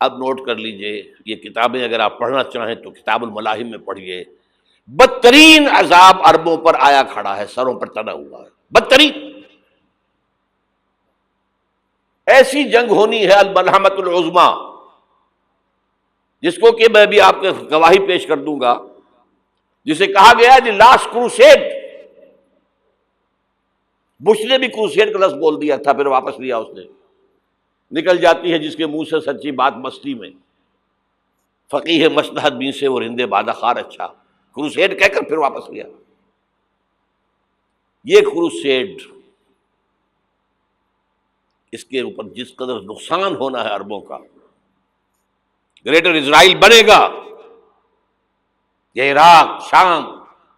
اب نوٹ کر لیجئے، یہ کتابیں اگر آپ پڑھنا چاہیں تو کتاب الملاحم میں پڑھیے، بدترین عذاب عربوں پر آیا کھڑا ہے، سروں پر تنا ہوا ہے، بدترین ایسی جنگ ہونی ہے الملحمۃ العظمیٰ، جس کو کہ میں بھی آپ کے گواہی پیش کر دوں گا، جسے کہا گیا دی لاسٹ کروسیڈ۔ بش نے بھی کروسیڈ کا لفظ بول دیا تھا، پھر واپس لیا اس نے۔ نکل جاتی ہے جس کے منہ سے سچی بات مستی میں، فقیہ مصلحت بین سے وہ رندے بادہ خار اچھا، کروسیڈ کہہ کر پھر واپس لیا۔ یہ کروسیڈ، اس کے اوپر جس قدر نقصان ہونا ہے عربوں کا، گریٹر اسرائیل بنے گا، یہ عراق، شام،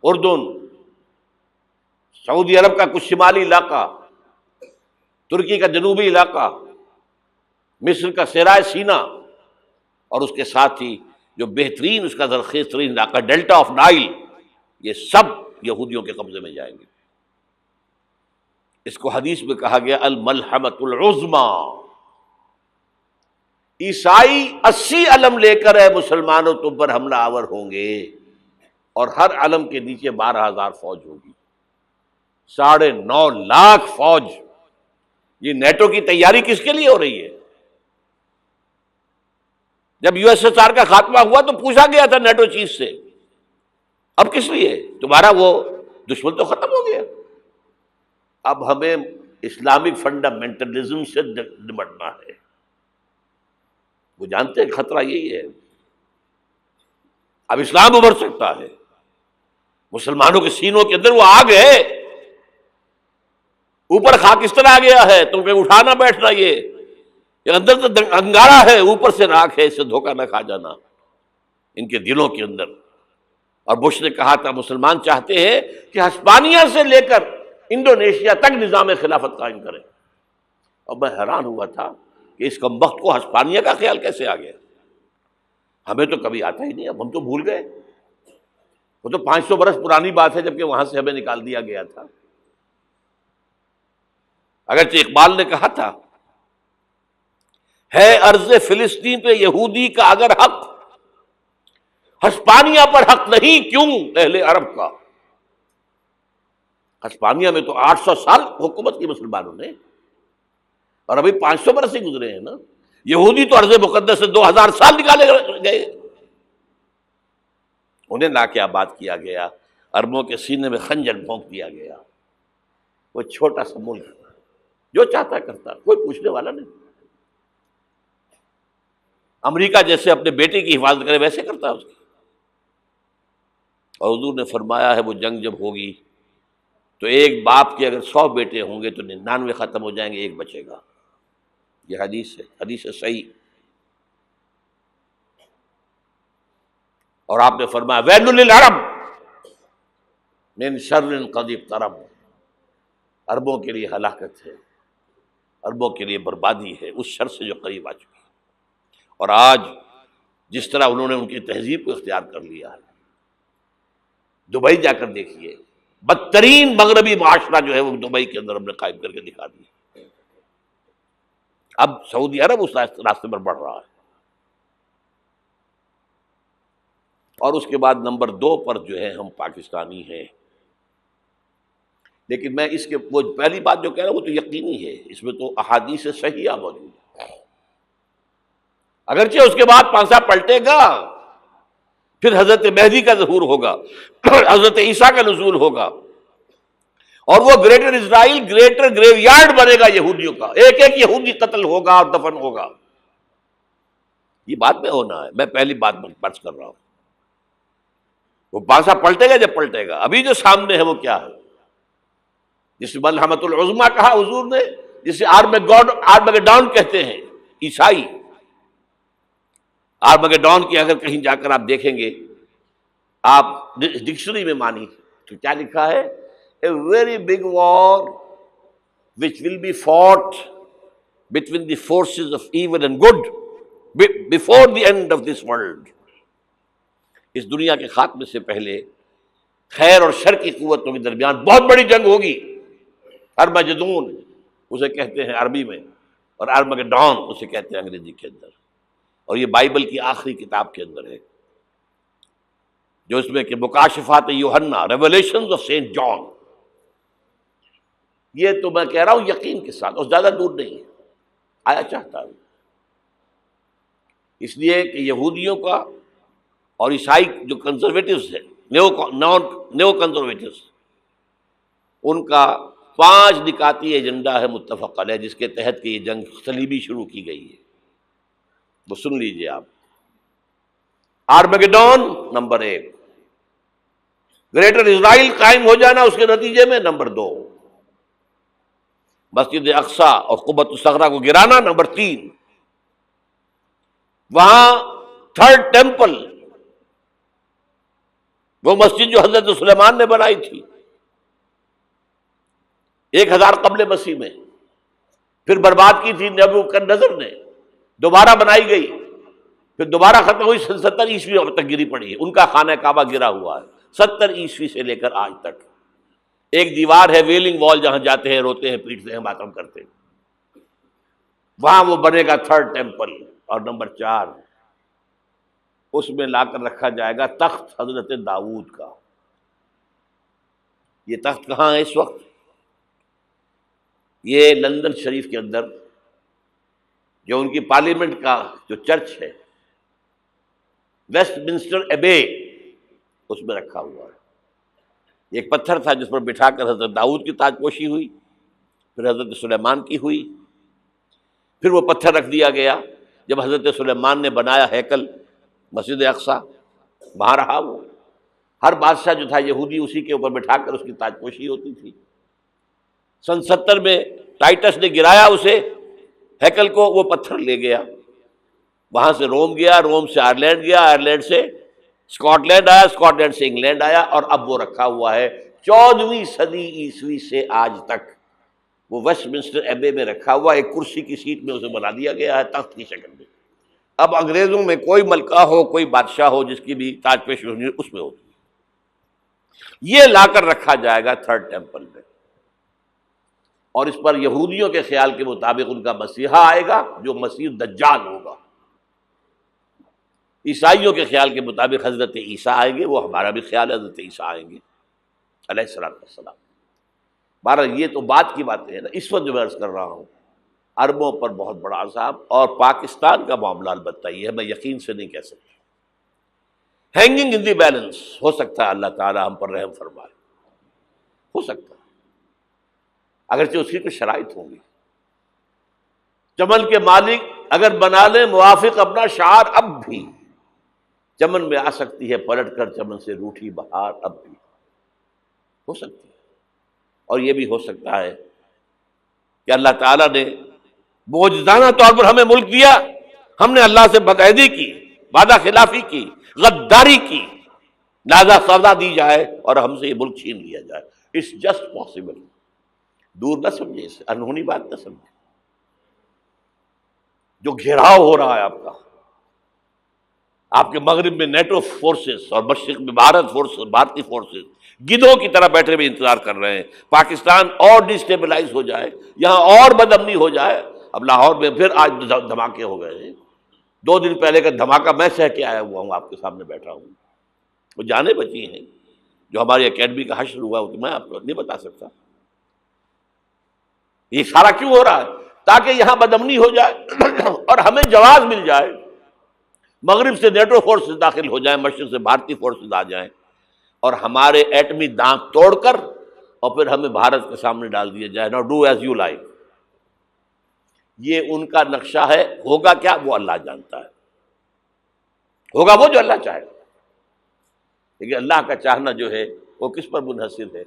اردن، سعودی عرب کا کچھ شمالی علاقہ، ترکی کا جنوبی علاقہ، مصر کا صحرائے سینا، اور اس کے ساتھ ہی جو بہترین اس کا زرخیز ترین علاقہ ڈیلٹا آف نائل، یہ سب یہودیوں کے قبضے میں جائیں گے۔ اس کو حدیث میں کہا گیا الملحمۃ العظمیٰ۔ عیسائی 80 علم لے کر اے مسلمانوں تم پر حملہ آور ہوں گے، اور ہر علم کے نیچے 12,000 فوج ہوگی، 9.5 لاکھ فوج۔ یہ نیٹو کی تیاری کس کے لیے ہو رہی ہے؟ جب یو ایس ایس آر کا خاتمہ ہوا تو پوچھا گیا تھا نیٹو چیف سے، اب کس لیے؟ تمہارا وہ دشمن تو ختم ہو گیا، اب ہمیں اسلامک فنڈامنٹلزم سے نمٹنا ہے۔ وہ جانتے ہیں خطرہ یہی ہے، اب اسلام ابھر سکتا ہے، مسلمانوں کے سینوں کے اندر وہ آگ ہے، اوپر خاکستر آ گیا ہے، تم کہیں اٹھانا بیٹھنا، یہ اندر تو انگارہ ہے، اوپر سے راکھ ہے، اس سے دھوکہ نہ کھا جانا ان کے دلوں کے اندر۔ اور بش نے کہا تھا مسلمان چاہتے ہیں کہ ہسپانیہ سے لے کر انڈونیشیا تک نظام خلافت قائم کریں، اور میں حیران ہوا تھا کہ اس کمبخت کو ہسپانیہ کا خیال کیسے آ گیا؟ ہمیں تو کبھی آتا ہی نہیں، اب ہم تو بھول گئے، وہ تو 500 برس پرانی بات ہے جبکہ وہاں سے ہمیں نکال دیا گیا تھا۔ اگرچہ اقبال نے کہا تھا ہے ارض فلسطین پہ یہودی کا اگر حق، ہسپانیہ پر حق نہیں کیوں اہل عرب کا؟ ہسپانیہ میں تو 800 سال حکومت کی مسلمانوں نے، اور ابھی 500 برس ہی گزرے ہیں نا۔ یہودی تو ارض مقدس سے 2000 سال نکالے گئے، انہیں لا کے آباد کیا گیا، عربوں کے سینے میں خنجر بھونک دیا گیا۔ وہ چھوٹا سا ملک جو چاہتا کرتا، کوئی پوچھنے والا نہیں۔ امریکہ جیسے اپنے بیٹے کی حفاظت کرے ویسے کرتا ہے اس کی۔ اور حضور نے فرمایا ہے وہ جنگ جب ہوگی تو ایک باپ کے اگر 100 بیٹے ہوں گے تو 99 ختم ہو جائیں گے، ایک بچے گا۔ یہ حدیث ہے، حدیث ہے صحیح۔ اور آپ نے فرمایا ویل للعرب من شر قد اقترب، عربوں کے لیے ہلاکت ہے، عربوں کے لیے بربادی ہے اس شر سے جو قریب آ چکی ہے۔ اور آج جس طرح انہوں نے ان کی تہذیب کو اختیار کر لیا ہے، دبئی جا کر دیکھیے، بدترین مغربی معاشرہ جو ہے وہ دبئی کے اندر ہم نے قائم کر کے دکھا دیا۔ اب سعودی عرب اس راستے پر بڑھ رہا ہے۔ اور اس کے بعد نمبر 2 پر جو ہے ہم پاکستانی ہیں، لیکن میں اس کے وہ پہلی بات جو کہہ رہا ہوں وہ تو یقینی ہے، اس میں تو احادیث صحیحہ موجود ہے۔ اگرچہ اس کے بعد پانسا پلٹے گا، پھر حضرت مہدی کا ظہور ہوگا، حضرت عیسیٰ کا نزول ہوگا، اور وہ گریٹر اسرائیل گریٹر گریو یارڈ بنے گا یہودیوں کا، ایک ایک یہودی قتل ہوگا اور دفن ہوگا۔ یہ بات میں ہونا ہے، میں پہلی بات بات کر رہا ہوں۔ وہ پانسا پلٹے گا جب پلٹے گا، ابھی جو سامنے ہے وہ کیا ہے؟ جس ملحمۃ العظمیٰ کہا حضور نے، جسے آرمگیڈون کہتے ہیں عیسائی۔ آرمگیڈون کی اگر کہیں جا کر آپ دیکھیں گے، آپ ڈکشنری میں مانی تو کیا لکھا ہے؟ A very big war which will be fought between the forces of evil and good before the end of this world۔ اس دنیا کے خاتمے سے پہلے خیر اور شر کی قوتوں کے درمیان بہت بڑی جنگ ہوگی۔ ارمجدون اسے کہتے ہیں عربی میں، اور آرمگیڈون اسے کہتے ہیں انگریزی کے اندر۔ اور یہ بائبل کی آخری کتاب کے اندر ہے، جو اس میں کہ مکاشفات یوحنا، ریولیشنز آف سینٹ جان. یہ تو میں کہہ رہا ہوں یقین کے ساتھ، اور زیادہ دور نہیں ہے، آیا چاہتا ہوں. اس لیے کہ یہودیوں کا اور عیسائی جو کنزرویٹوز ہیں، نیو کنزرویٹوز، ان کا 5 نکاتی ایجنڈا ہے متفق علیہ، جس کے تحت کہ یہ جنگ صلیبی شروع کی گئی ہے. وہ سن لیجئے آپ. آرمیگیڈون نمبر 1، گریٹر اسرائیل قائم ہو جانا اس کے نتیجے میں نمبر 2، مسجد اقصی اور قبۃ الصخرہ کو گرانا نمبر 3، وہاں تھرڈ ٹیمپل، وہ مسجد جو حضرت سلیمان نے بنائی تھی 1000 قبل مسیح میں، پھر برباد کی تھی نبوکدنضر نے، دوبارہ بنائی گئی، پھر دوبارہ ختم ہوئی 70 عیسوی تک گری پڑی ہے. ان کا خانہ کعبہ گرا ہوا ہے 70 عیسوی سے لے کر آج تک. ایک دیوار ہے ویلنگ وال، جہاں جاتے ہیں، روتے ہیں، پیٹتے ہیں، ماتم کرتے ہیں، وہاں وہ بنے گا تھرڈ ٹیمپل. اور نمبر 4، اس میں لا کر رکھا جائے گا تخت حضرت داؤد کا. یہ تخت کہاں ہے اس وقت؟ یہ لندن شریف کے اندر جو ان کی پارلیمنٹ کا جو چرچ ہے، ویسٹ منسٹر ایبے، اس میں رکھا ہوا ہے. ایک پتھر تھا جس پر بٹھا کر حضرت داؤد کی تاج پوشی ہوئی، پھر حضرت سلیمان کی ہوئی، پھر وہ پتھر رکھ دیا گیا جب حضرت سلیمان نے بنایا ہیکل مسجد اقصی، وہاں رہا وہ. ہر بادشاہ جو تھا یہودی اسی کے اوپر بٹھا کر اس کی تاج پوشی ہوتی تھی. سن 70 میں ٹائٹس نے گرایا اسے، ہیکل کو، وہ پتھر لے گیا، وہاں سے روم گیا، روم سے آئرلینڈ گیا، آئرلینڈ سے اسکاٹ لینڈ آیا، اسکاٹ لینڈ سے انگلینڈ آیا، اور اب وہ رکھا ہوا ہے 14ویں صدی عیسوی سے آج تک. وہ ویسٹ منسٹر ایبے میں رکھا ہوا، ایک کرسی کی سیٹ میں اسے بنا دیا گیا ہے تخت کی شکل میں. اب انگریزوں میں کوئی ملکہ ہو، کوئی بادشاہ ہو جس کی بھی تاج پوشی ہونی اس میں ہوتی. یہ لا کر رکھا جائے گا تھرڈ ٹیمپل میں، اور اس پر یہودیوں کے خیال کے مطابق ان کا مسیحا آئے گا جو مسیح دجال ہوگا. عیسائیوں کے خیال کے مطابق حضرت عیسیٰ آئیں گے، وہ ہمارا بھی خیال ہے حضرت عیسیٰ آئیں گے علیہ السلام. بہرحال یہ تو بات کی باتیں ہیں نا. اس وقت جو میں عرض کر رہا ہوں، عربوں پر بہت بڑا عذاب، اور پاکستان کا معاملہ البتہ یہ ہے، میں یقین سے نہیں کہہ سکتا. ہینگنگ ان دی بیلنس، ہو سکتا ہے اللہ تعالیٰ ہم پر رحم فرمائے، ہو سکتا ہے، اگرچہ اس کی کچھ شرائط ہوں گی. چمن کے مالک اگر بنا لیں موافق اپنا شعار، اب بھی چمن میں آ سکتی ہے پلٹ کر چمن سے روٹھی بہار، اب بھی ہو سکتی ہے. اور یہ بھی ہو سکتا ہے کہ اللہ تعالیٰ نے معجزانہ طور پر ہمیں ملک دیا، ہم نے اللہ سے بدعہدی کی، وعدہ خلافی کی، غداری کی، لہذا سزا دی جائے اور ہم سے یہ ملک چھین لیا جائے. It's just possible. دور نہ سمجھے اسے، انہونی بات نہ سمجھے. جو گھیراؤ ہو رہا ہے آپ کے مغرب میں نیٹو فورسز اور مشرق میں بھارتی فورسز گدھوں کی طرح بیٹھے ہوئے انتظار کر رہے ہیں پاکستان اور ڈسٹیبلائز ہو جائے، یہاں اور بدامنی ہو جائے. اب لاہور میں پھر آج دھماکے ہو گئے ہیں. 2 دن پہلے کا دھماکہ میں سہ کے آیا ہوا ہوں، آپ کے سامنے بیٹھا ہوں. وہ جانیں بچی ہیں، جو ہماری اکیڈمی کا حشر ہوا تو میں آپ کو نہیں بتا سکتا. یہ سارا کیوں ہو رہا ہے؟ تاکہ یہاں بدامنی ہو جائے اور ہمیں جواز مل جائے. مغرب سے نیٹو فورسز داخل ہو جائیں، مشرق سے بھارتی فورسز آ جائیں، اور ہمارے ایٹمی دانت توڑ کر اور پھر ہمیں بھارت کے سامنے ڈال دیا جائے. نو ڈو ایز یو لائک. یہ ان کا نقشہ ہے. ہوگا کیا وہ اللہ جانتا ہے. ہوگا وہ جو اللہ چاہے. لیکن اللہ کا چاہنا جو ہے وہ کس پر منحصر ہے؟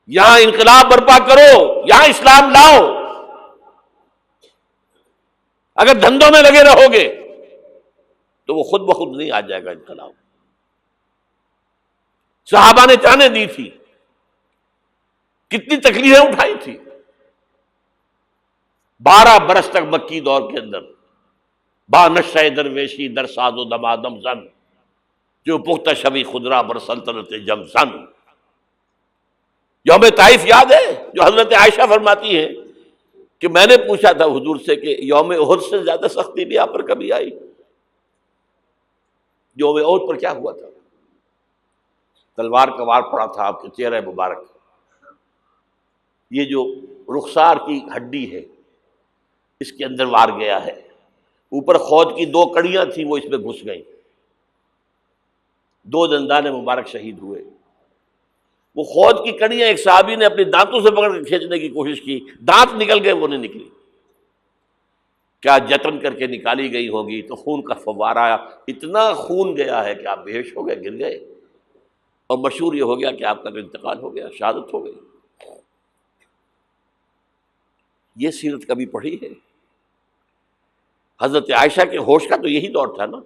یہاں انقلاب برپا کرو، یہاں اسلام لاؤ. اگر دھندوں میں لگے رہو گے تو وہ خود بخود نہیں آ جائے گا انقلاب. صحابہ نے جانیں دی تھی، کتنی تکلیفیں اٹھائی تھی. 12 برس تک مکی دور کے اندر با نشہ درویشی در ساز و دمادم زن، جو پختہ شبی خدرا بر سلطنت جم زن. یوم طائف یاد ہے جو حضرت عائشہ فرماتی ہے کہ میں نے پوچھا تھا حضور سے کہ یوم احد سے زیادہ سختی بھی آپ پر کبھی آئی؟ یوم احد پر کیا ہوا تھا؟ تلوار کا وار پڑا تھا آپ کے چہرہ مبارک، یہ جو رخسار کی ہڈی ہے اس کے اندر وار گیا ہے، اوپر خود کی 2 کڑیاں تھیں وہ اس میں گھس گئیں، 2 دندان مبارک شہید ہوئے۔ وہ خود کی کڑیاں ایک صحابی نے اپنے دانتوں سے پکڑ کے کھینچنے کی کوشش کی، دانت نکل گئے، وہ نہیں نکلی، کیا جتن کر کے نکالی گئی ہوگی تو خون کا فوارہ آیا، اتنا خون گیا ہے کہ آپ بے ہوش ہو گئے، گر گئے، اور مشہور یہ ہو گیا کہ آپ کا تو انتقال ہو گیا، شہادت ہو گئی۔ یہ سیرت کبھی پڑھی ہے؟ حضرت عائشہ کے ہوش کا تو یہی دور تھا نا،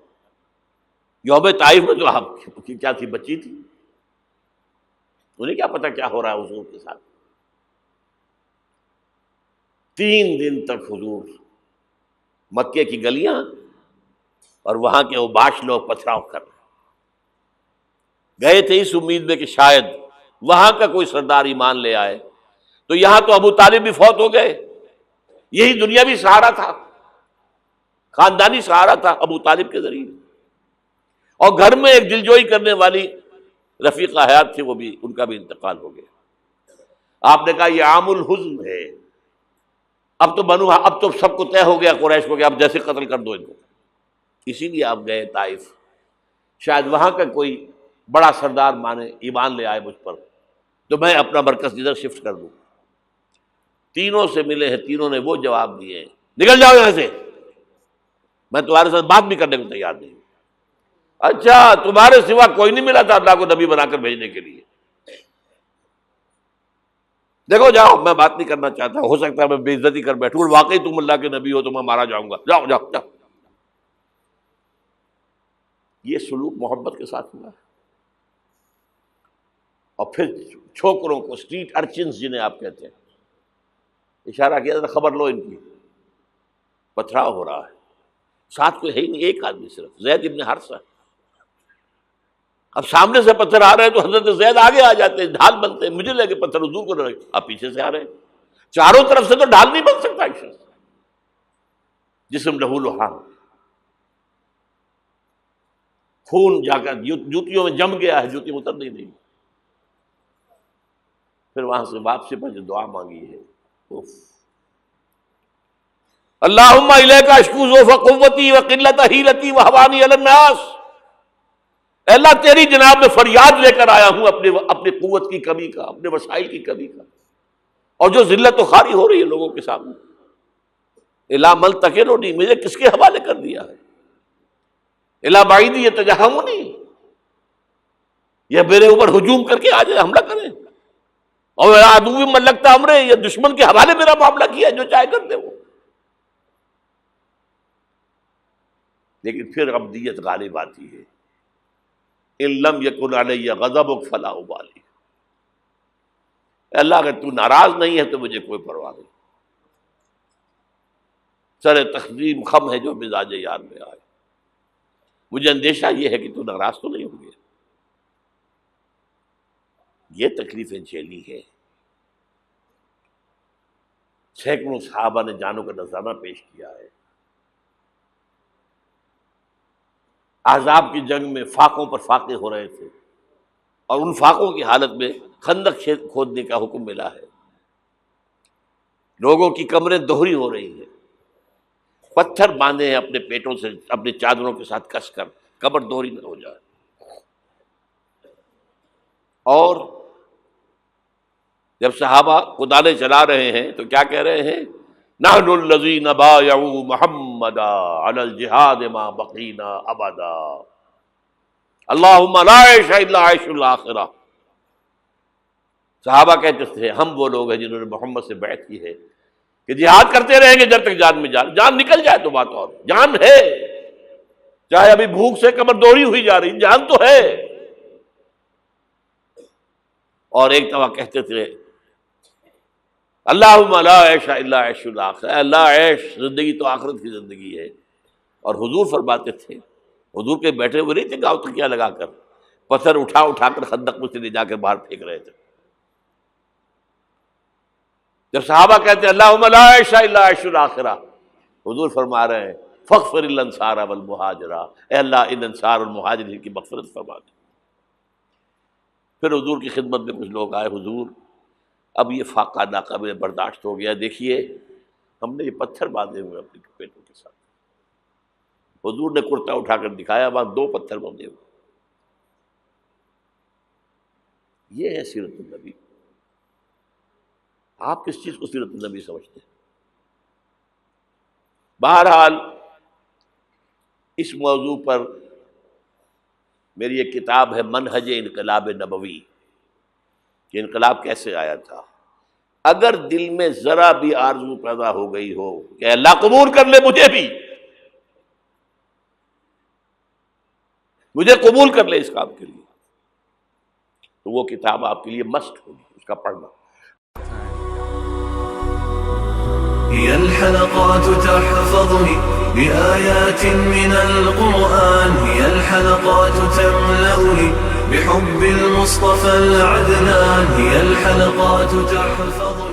یوم طائف میں تو آپ کی کیا تھی، بچی تھی، انہیں کیا پتا کیا ہو رہا ہے حضور کے ساتھ۔ 3 دن تک حضور مکے کی گلیاں اور وہاں کے اوباش لوگ پتھراؤ کر رہے گئے تھے اس امید میں کہ شاید وہاں کا کوئی سردار ایمان لے آئے، تو یہاں تو ابو طالب بھی فوت ہو گئے، یہی دنیاوی سہارا تھا، خاندانی سہارا تھا ابو طالب کے ذریعے، اور گھر میں ایک دلجوئی کرنے والی رفیقہ حیات تھی، وہ بھی، ان کا بھی انتقال ہو گیا۔ آپ نے کہا یہ عام الحزن ہے، اب تو سب کو طے ہو گیا قریش کو کہ آپ جیسے قتل کر دو ان کو، اسی لیے آپ گئے طائف، شاید وہاں کا کوئی بڑا سردار مانے، ایمان لے آئے مجھ پر، تو میں اپنا مرکز ادھر شفٹ کر دوں۔ تینوں سے ملے ہیں، تینوں نے وہ جواب دیے ہیں، نکل جاؤ یہاں سے، میں تمہارے ساتھ بات بھی کرنے کو تیار نہیں۔ اچھا، تمہارے سوا کوئی نہیں ملا تھا اللہ کو نبی بنا کر بھیجنے کے لیے؟ دیکھو جاؤ، میں بات نہیں کرنا چاہتا، ہو سکتا ہے میں بے عزتی کر بیٹھوں، اور واقعی تم اللہ کے نبی ہو تو میں مارا جاؤں گا، جاؤ جاؤ جاؤ۔ یہ سلوک محبت کے ساتھ ہوا ہے۔ اور پھر چھوکروں کو، اسٹریٹ ارچنز جنہیں آپ کہتے ہیں، اشارہ کیا تھا، خبر لو ان کی، پتھراؤ ہو رہا ہے، ساتھ کوئی ہے ہی نہیں، ایک آدمی صرف، زید ابن حارثہ۔ اب سامنے سے پتھر آ رہے ہیں تو حضرت زید آگے آ جاتے ہیں، ڈھال بنتے ہیں، مجھے لگے پتھر حضور کو رہے، آپ پیچھے سے آ رہے ہیں، چاروں طرف سے تو ڈھال نہیں بن سکتا ایک شخص، جسم لہو لہان، خون جا کر جوتیوں میں جم گیا ہے، جوتی اتر نہیں۔ پھر وہاں سے واپسی پر جو دعا مانگی ہے، اللہم الیک اشکو ضعف قوتی وقلت حیلتی وہوانی علی الناس، اے اللہ تیری جناب میں فریاد لے کر آیا ہوں اپنے قوت کی کمی کا، اپنے وسائل کی کمی کا، اور جو ذلت و خواری ہو رہی ہے لوگوں کے سامنے، الا ملتقننی، مجھے کس کے حوالے کر دیا ہے، الا بعیدی یتجہمنی، یہ میرے اوپر ہجوم کر کے آ جائے، حملہ کرے، اور عدو من لگتا امرے، یہ دشمن کے حوالے میرا معاملہ کیا، جو چاہے کر دے وہ۔ لیکن پھر عبدیت غالب آتی ہے، ان لم یکن علی غضبک فلا ابالی، اللہ اگر تو ناراض نہیں ہے تو مجھے کوئی پرواہ نہیں، سر تقسیم خم ہے جو مزاج یار میں آئے، مجھے اندیشہ یہ ہے کہ تو ناراض تو نہیں ہو گیا۔ یہ تکلیفیں جھیلی ہے، سینکڑوں صحابہ نے جانوں کا نذرانہ پیش کیا ہے، احزاب کی جنگ میں فاقوں پر فاقے ہو رہے تھے، اور ان فاقوں کی حالت میں خندق کھودنے کا حکم ملا ہے، لوگوں کی کمریں دوہری ہو رہی ہیں، پتھر باندھے ہیں اپنے پیٹوں سے، اپنے چادروں کے ساتھ کس کر، کمر دوہری نہ ہو جائے۔ اور جب صحابہ کدالیں چلا رہے ہیں تو کیا کہہ رہے ہیں، نحن الذین بایعوا محمدا علی الجہاد ما بقینا ابدا، اللہم لا عیش الا عیش الاخرہ۔ صحابہ کہتے تھے ہم وہ لوگ ہیں جنہوں نے محمد سے بیعت کی ہے کہ جہاد کرتے رہیں گے جب تک جان میں جان نکل جائے تو بات، اور جان ہے، چاہے ابھی بھوک سے کمر دوڑی ہوئی جا رہی، جان تو ہے۔ اور ایک دفعہ کہتے تھے اللہم لا عیش الا عیش الاخرہ، اے اللہ عیش، زندگی تو آخرت کی زندگی ہے۔ اور حضور فرماتے تھے، حضور کے بیٹھے ہوئے نہیں تھے گاؤں تکیہ لگا کر، پتھر اٹھا کر خندق میں سے لے جا کر باہر پھینک رہے تھے، جب صحابہ کہتے ہیں اللہم لا عیش الا عیش الآخرہ، حضور فرما رہے ہیں فاغفر الانصار والمہاجرہ، اے اللہ ان انصار اور مہاجرین کی مغفرت فرما دے۔ پھر حضور کی خدمت میں کچھ لوگ آئے، حضور اب یہ فاقہ ناقابل برداشت ہو گیا، دیکھیے ہم نے یہ پتھر باندھے ہوئے اپنے پیٹوں کے ساتھ۔ حضور نے کرتا اٹھا کر دکھایا، وہاں 2 پتھر باندھے ہوئے۔ یہ ہے سیرت النبی۔ آپ کس چیز کو سیرت النبی سمجھتے ہیں؟ بہرحال اس موضوع پر میری ایک کتاب ہے منہج انقلاب نبوی، کہ انقلاب کیسے آیا تھا۔ اگر دل میں ذرا بھی آرزو پیدا ہو گئی ہو کہ اللہ قبول کر لے مجھے قبول کر لے اس کام کے لیے، تو وہ کتاب آپ کے لیے مست ہوگی، اس کا پڑھنا۔ هي الحلقات تحفظني بآيات من القرآن، هي الحلقات تملأني بحب المصطفى العدنان، هي الحلقات تحفظني